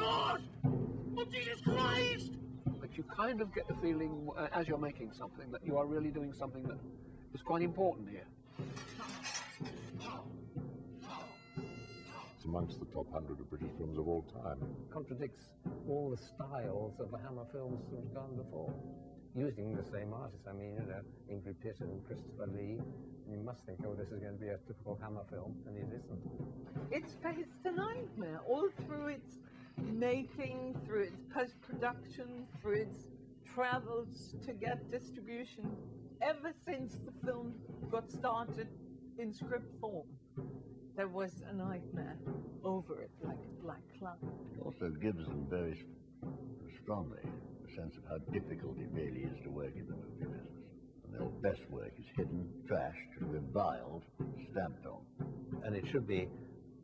God! Oh, Jesus Christ! But you kind of get the feeling, as you're making something, that you are really doing something that is quite important here. It's amongst the top 100 of British films of all time. It contradicts all the styles of the Hammer films that have gone before. Using the same artists, I mean, you know, Ingrid Pitt and Christopher Lee. You must think, oh, this is going to be a typical Hammer film, and it isn't. It's faced a nightmare all through its making, through its post-production, through its travels to get distribution. Ever since the film got started in script form, there was a nightmare over it, like a black cloud. It also gives them very strongly a sense of how difficult it really is to work in the movie business. And their best work is hidden, trashed, reviled, stamped on. And it should be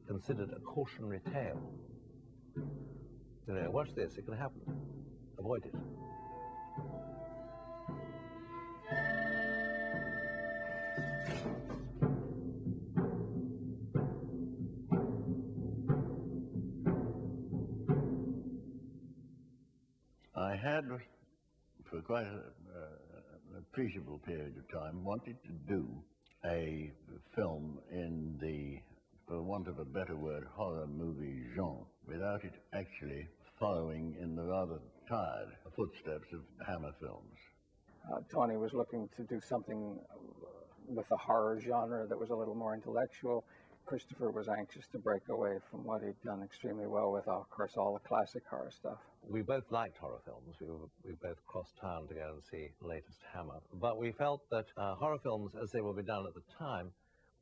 considered a cautionary tale. You know, watch this, it can happen. Avoid it. I had, for quite an appreciable period of time, wanted to do a film in the, for want of a better word, horror movie genre, without it actually following in the rather tired footsteps of Hammer films. Tony was looking to do something with a horror genre that was a little more intellectual. Christopher was anxious to break away from what he'd done extremely well with, of course, all the classic horror stuff. We both liked horror films. We both crossed town to go and see the latest Hammer. But we felt that horror films, as they were being done at the time,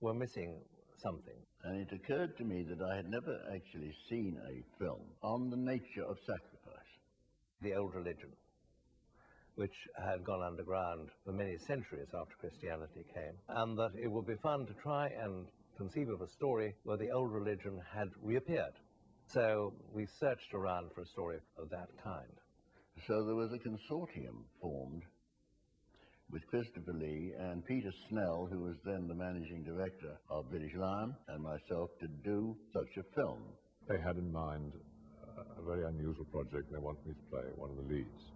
were missing something. And it occurred to me that I had never actually seen a film on the nature of sacrifice. The old religion, which had gone underground for many centuries after Christianity came, and that it would be fun to try and conceive of a story where the old religion had reappeared. So we searched around for a story of that kind. So there was a consortium formed with Christopher Lee and Peter Snell, who was then the managing director of British Lion, and myself to do such a film. They had in mind a very unusual project. They wanted me to play one of the leads.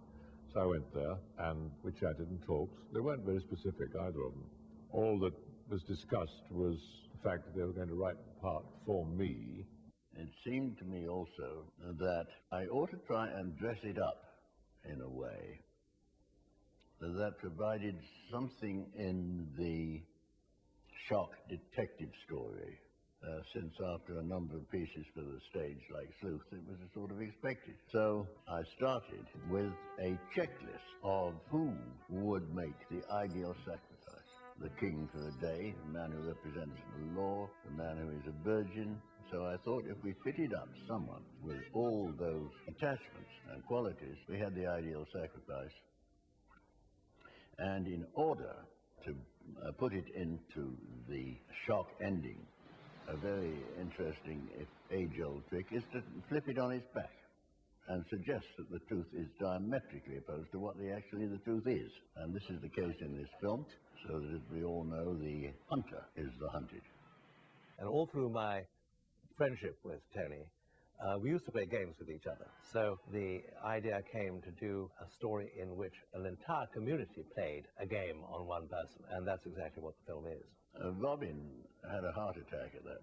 So I went there, and we chatted and talked. They weren't very specific, either of them. All that was discussed was the fact that they were going to write the part for me. It seemed to me also that I ought to try and dress it up in a way that provided something in the shock detective story, since after a number of pieces for the stage like Sleuth, it was a sort of expected. So I started with a checklist of who would make the ideal sacrifice. The king for the day, the man who represents the law, the man who is a virgin. So I thought if we fitted up someone with all those attachments and qualities, we had the ideal sacrifice. And in order to put it into the shock ending, a very interesting, if age-old trick is to flip it on its back and suggest that the truth is diametrically opposed to what actually the truth is. And this is the case in this film, so that as we all know, the hunter is the hunted. And all through my friendship with Tony, we used to play games with each other. So the idea came to do a story in which an entire community played a game on one person, and that's exactly what the film is. Robin had a heart attack at that